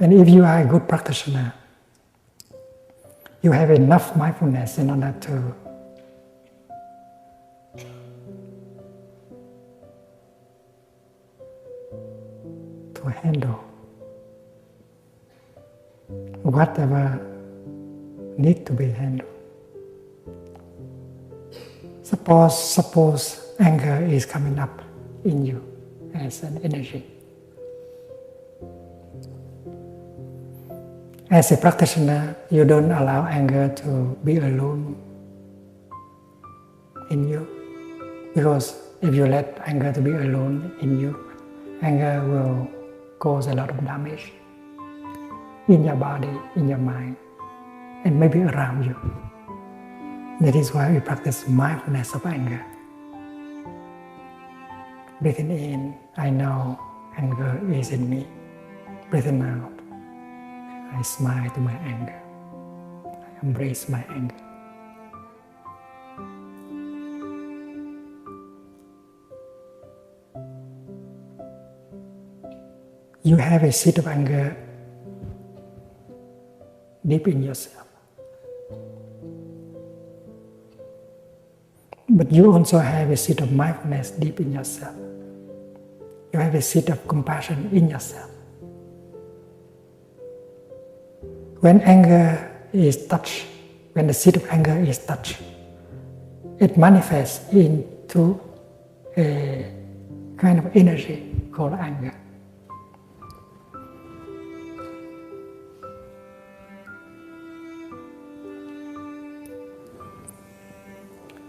And if you are a good practitioner, you have enough mindfulness in order to handle whatever needs to be handled. Suppose anger is coming up in you as an energy. As a practitioner, you don't allow anger to be alone in you, because if you let anger to be alone in you, anger will cause a lot of damage in your body, in your mind, and maybe around you. That is why we practice mindfulness of anger. Breathing in, I know anger is in me. Breathing out, I smile to my anger. I embrace my anger. You have a seed of anger deep in yourself. But you also have a seed of mindfulness deep in yourself. You have a seed of compassion in yourself. When anger is touched, when the seed of anger is touched, it manifests into a kind of energy called anger.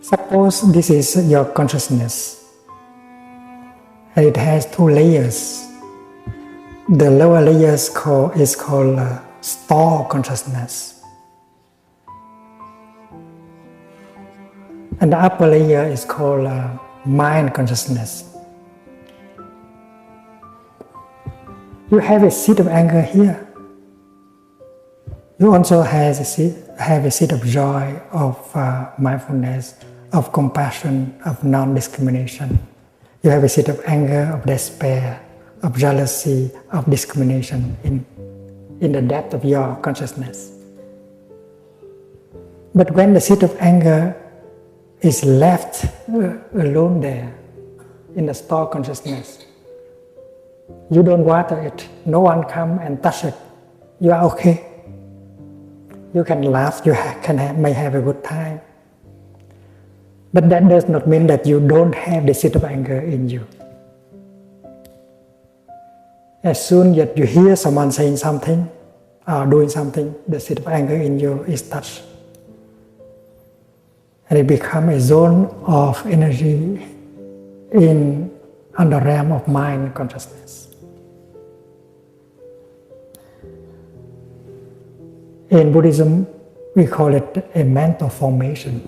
Suppose this is your consciousness, and it has two layers. The lower layer is called store consciousness, and the upper layer is called mind consciousness. You have a seed of anger here. You also have a seed of joy, of mindfulness, of compassion, of non-discrimination. You have a seed of anger, of despair, of jealousy, of discrimination in the depth of your consciousness. But when the seed of anger is left alone there in the store consciousness, you don't water it, no one come and touch it, you are okay. You can laugh, may have a good time. But that does not mean that you don't have the seed of anger in you. As soon as you hear someone saying something or doing something, the seed of anger in you is touched. And it becomes a zone of energy on the realm of mind consciousness. In Buddhism, we call it a mental formation.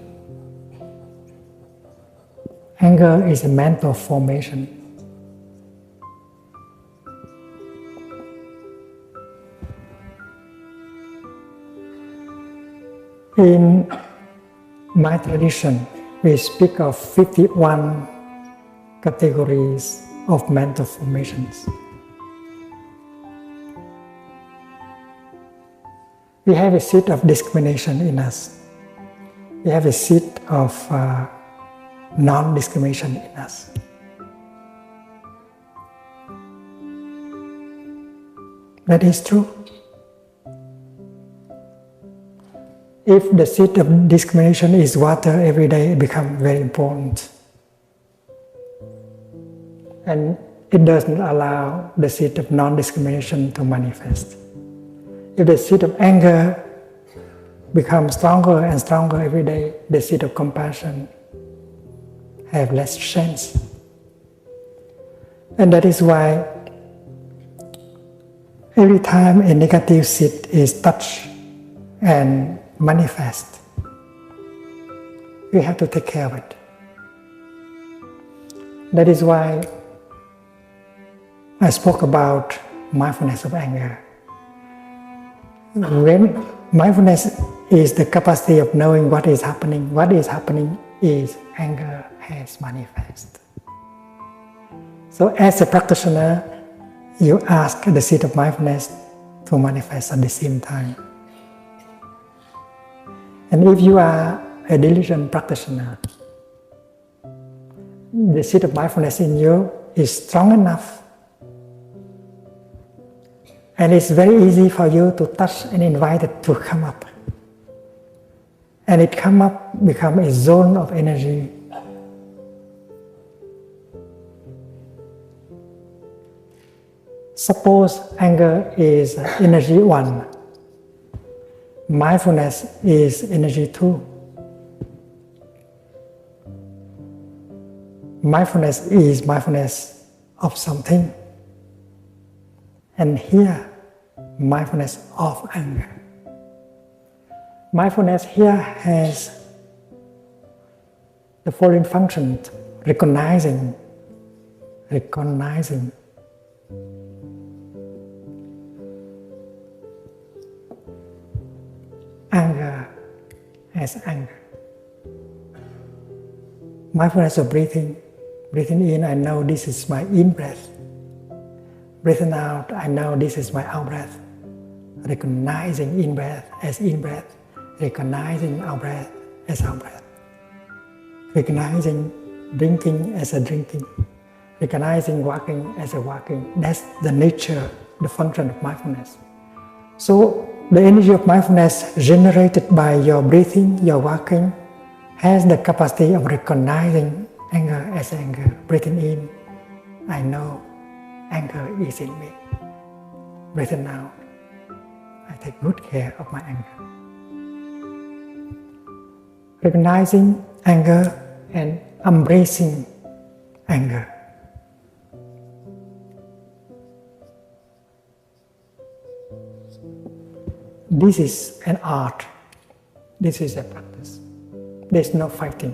Anger is a mental formation. In my tradition, we speak of 51 categories of mental formations. We have a seed of discrimination in us. We have a seed of non-discrimination in us. That is true. If the seed of discrimination is watered every day, it becomes very important. And it doesn't allow the seed of non-discrimination to manifest. If the seed of anger becomes stronger and stronger every day, the seed of compassion have less chance. And that is why every time a negative seed is touched and manifest, we have to take care of it. That is why I spoke about mindfulness of anger. When mindfulness is the capacity of knowing what is happening is anger has manifest. So as a practitioner, you ask the seed of mindfulness to manifest at the same time. And if you are a diligent practitioner, the seed of mindfulness in you is strong enough, and it's very easy for you to touch and invite it to come up. And it become a zone of energy. Suppose anger is energy 1. Mindfulness is energy 2. Mindfulness is mindfulness of something. And here, mindfulness of anger. Mindfulness here has the following function: recognizing. Anger as anger. Mindfulness of breathing. Breathing in, I know this is my in breath. Breathing out, I know this is my out breath. Recognizing in breath as in breath. Recognizing out breath as out breath. Recognizing drinking as a drinking. Recognizing walking as a walking. That's the nature, the function of mindfulness. So the energy of mindfulness generated by your breathing, your walking, has the capacity of recognizing anger as anger. Breathing in, I know anger is in me. Breathing out, I take good care of my anger. Recognizing anger and embracing anger. This is an art. This is a practice. There's no fighting.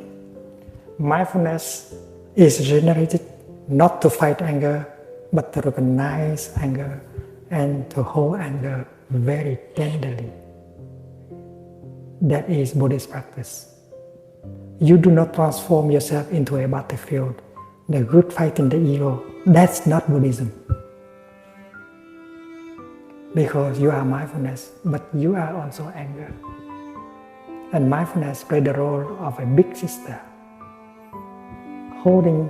Mindfulness is generated not to fight anger, but to recognize anger and to hold anger very tenderly. That is Buddhist practice. You do not transform yourself into a battlefield, the good fighting the ego. That's not Buddhism. Because you are mindfulness, but you are also anger. And mindfulness plays the role of a big sister, holding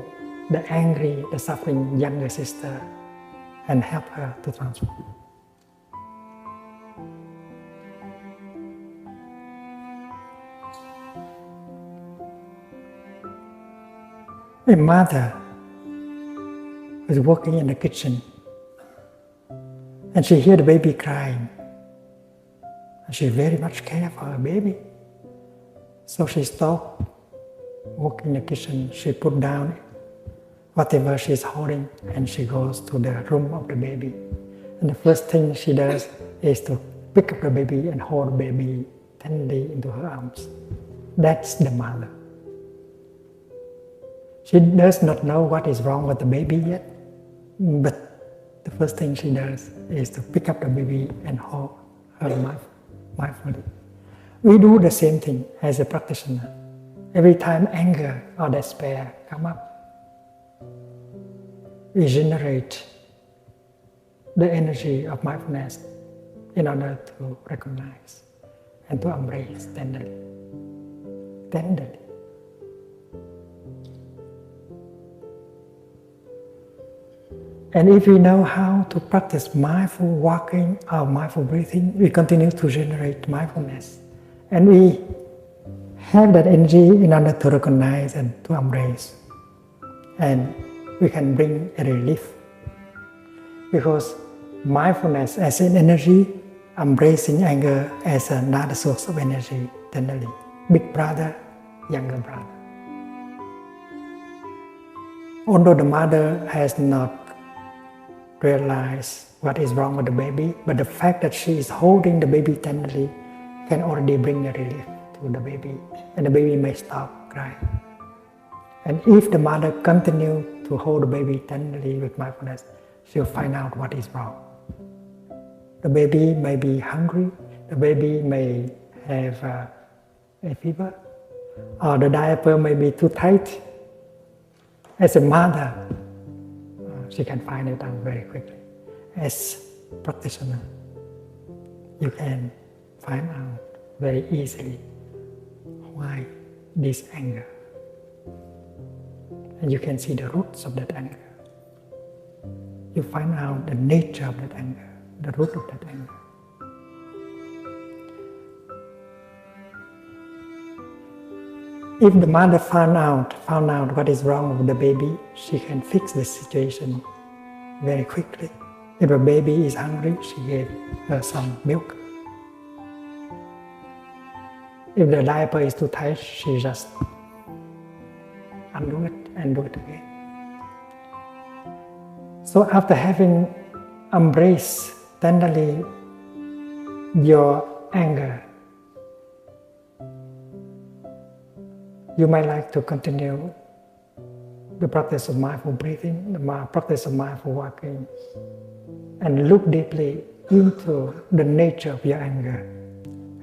the angry, the suffering younger sister and help her to transform. A mother is working in the kitchen and she hears the baby crying. And she very much cares for her baby. So she stopped working in the kitchen. She put down whatever she's holding and she goes to the room of the baby. And the first thing she does is to pick up the baby and hold the baby tenderly into her arms. That's the mother. She does not know what is wrong with the baby yet, but the first thing she does is to pick up the baby and hold her mindfully. We do the same thing as a practitioner. Every time anger or despair come up, we generate the energy of mindfulness in order to recognize and to embrace tenderly. Tenderly. And if we know how to practice mindful walking or mindful breathing, we continue to generate mindfulness. And we have that energy in order to recognize and to embrace. And we can bring a relief. Because mindfulness as an energy, embracing anger as another source of energy, tenderly. Big brother, younger brother. Although the mother has not realized what is wrong with the baby, but the fact that she is holding the baby tenderly can already bring a relief to the baby, and the baby may stop crying. And if the mother continues to hold the baby tenderly with mindfulness, she'll find out what is wrong. The baby may be hungry, the baby may have a fever, or the diaper may be too tight. As a mother, she can find it out very quickly. As practitioner, you can find out very easily why this anger. And you can see the roots of that anger. You find out the nature of that anger, the root of that anger. If the mother found out what is wrong with the baby, she can fix the situation very quickly. If the baby is hungry, she gave her some milk. If the diaper is too tight, she just undo it and do it again. So after having embraced tenderly your anger, you might like to continue the practice of mindful breathing, the practice of mindful walking, and look deeply into the nature of your anger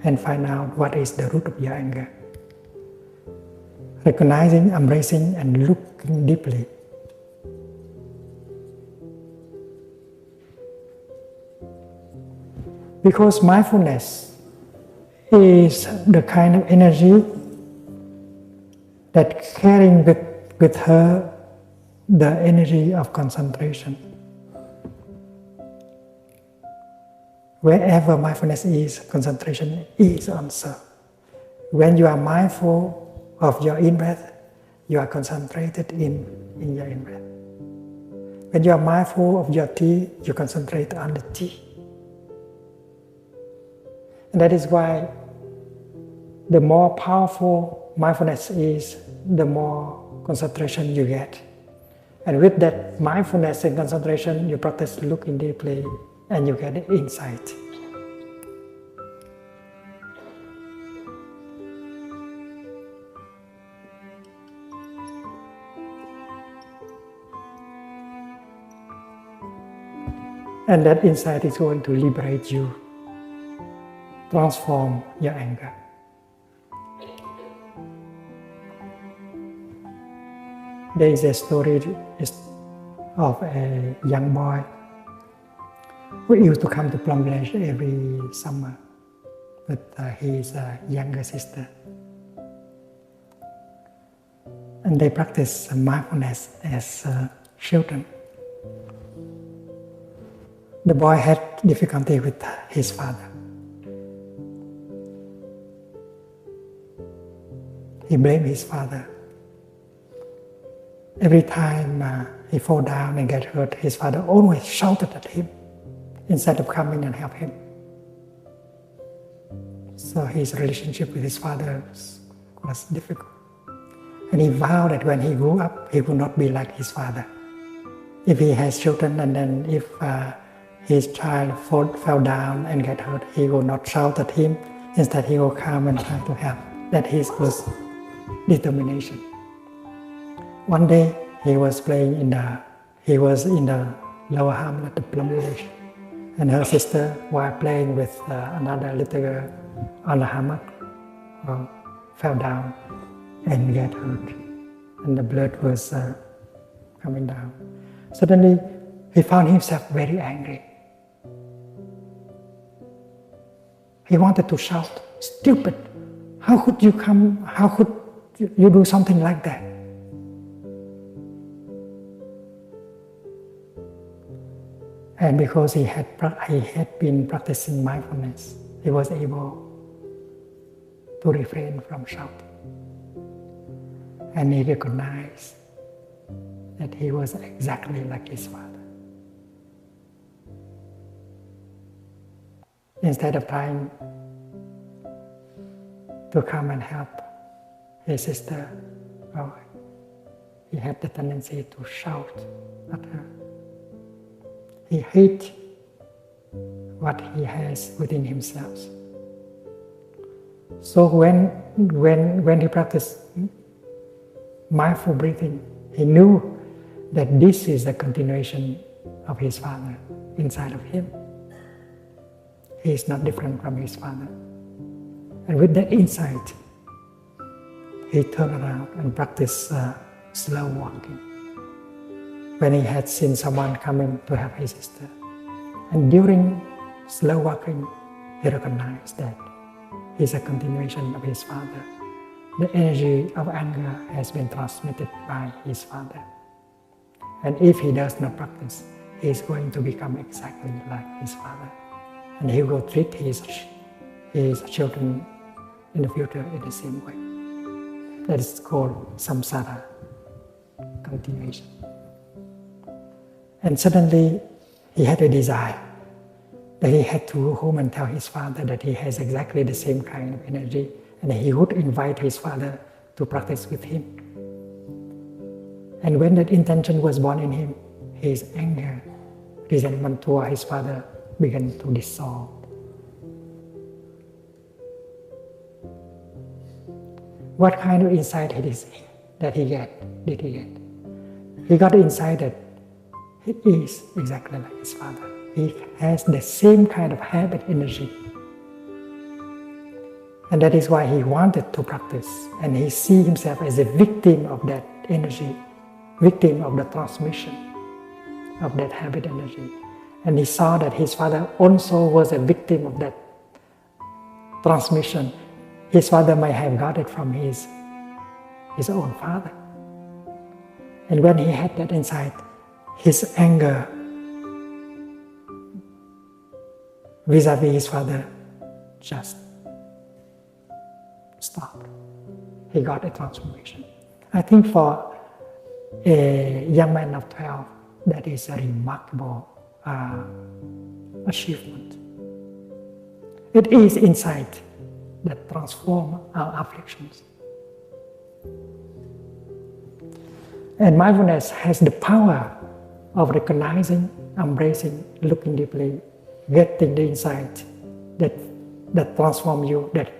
and find out what is the root of your anger. Recognizing, embracing, and looking deeply. Because mindfulness is the kind of energy that carrying with her the energy of concentration. Wherever mindfulness is, concentration is also. When you are mindful of your in-breath, you are concentrated in your in-breath. When you are mindful of your tea, you concentrate on the tea. And that is why the more powerful mindfulness is, the more concentration you get. And with that mindfulness and concentration, you practice looking deeply and you get insight. And that insight is going to liberate you, transform your anger. There is a story of a young boy who used to come to Plum Village every summer with his younger sister. And they practice mindfulness as children. The boy had difficulty with his father. He blamed his father. Every time he fall down and get hurt, his father always shouted at him instead of coming and help him. So his relationship with his father was difficult. And he vowed that when he grew up, he would not be like his father. If he has children and then if his child fell down and get hurt, he will not shout at him. Instead, he will come and try to help. That was determination. One day, he was in the lower hamlet of Plum Village, and her sister, while playing with another little girl on the hammock, fell down and get hurt, and the blood was coming down. Suddenly, he found himself very angry. He wanted to shout, "Stupid! How could you come? How could you do something like that?" And because he had been practicing mindfulness, he was able to refrain from shouting. And he recognized that he was exactly like his father. Instead of trying to come and help his sister, he had the tendency to shout at her. He hates what he has within himself. So when he practiced mindful breathing, he knew that this is a continuation of his father inside of him. He is not different from his father. And with that insight, he turned around and practiced slow walking. When he had seen someone coming to help his sister. And during slow walking, he recognized that he's a continuation of his father. The energy of anger has been transmitted by his father. And if he does not practice, he is going to become exactly like his father. And he will treat his children in the future in the same way. That is called samsara, continuation. And suddenly he had a desire that he had to go home and tell his father that he has exactly the same kind of energy, and he would invite his father to practice with him. And when that intention was born in him, his anger, resentment toward his father began to dissolve. What kind of insight did he get? He got the insight that he is exactly like his father. He has the same kind of habit energy. And that is why he wanted to practice. And he sees himself as a victim of that energy, victim of the transmission of that habit energy. And he saw that his father also was a victim of that transmission. His father might have got it from his own father. And when he had that insight, his anger vis-a-vis his father just stopped. He got a transformation. I think for a young man of 12, that is a remarkable achievement. It is insight that transforms our afflictions. And mindfulness has the power of recognizing, embracing, looking deeply, getting the insight that transforms you, that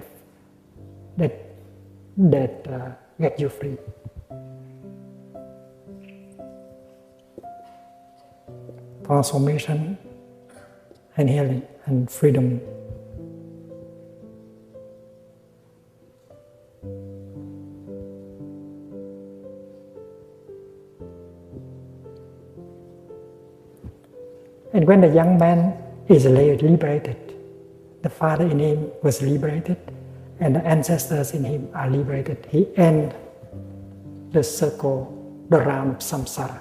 get you free. Transformation and healing and freedom. And when the young man is liberated, the father in him was liberated, and the ancestors in him are liberated, he ends the circle, the round of samsara.